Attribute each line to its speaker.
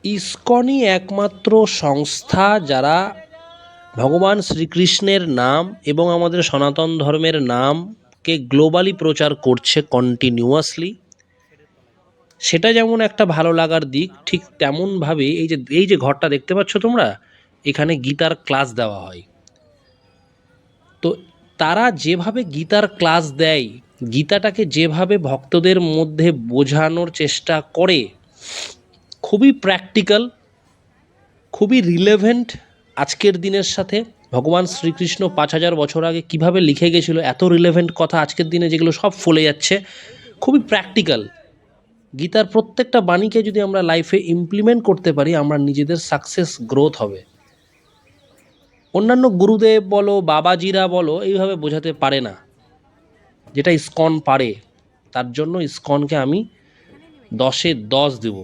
Speaker 1: ইসকনই একমাত্র সংস্থা যারা ভগবান শ্রীকৃষ্ণের নাম এবং আমাদের সনাতন ধর্মের নামকে গ্লোবালি প্রচার করছে কন্টিনিউয়াসলি। সেটা যেমন একটা ভালো লাগার দিক, ঠিক তেমনভাবে এই যে ঘরটা দেখতে পাচ্ছ তোমরা, এখানে গীতার ক্লাস দেওয়া হয়। তো তারা যেভাবে গীতার ক্লাস দেয়, গীতাটাকে যেভাবে ভক্তদের মধ্যে বোঝানোর চেষ্টা করে, খুবই প্র্যাকটিক্যাল, খুবই রিলেভেন্ট আজকের দিনের সাথে। ভগবান শ্রীকৃষ্ণ 5000 বছর আগে কিভাবে লিখে গেছিলো, এত রিলেভেন্ট কথা আজকের দিনে যেগুলো সব ফলে যাচ্ছে, খুবই প্র্যাকটিক্যাল। গীতার প্রত্যেকটা বাণীকে যদি আমরা লাইফে ইমপ্লিমেন্ট করতে পারি, আমরা নিজেদের সাকসেস গ্রোথ হবে। অন্যান্য গুরুদেব বলো, বাবাজিরা বলো, এইভাবে বোঝাতে পারে না যেটা ইসকন পারে। তার জন্য ইসকনকে আমি 10-এ 10 দেব।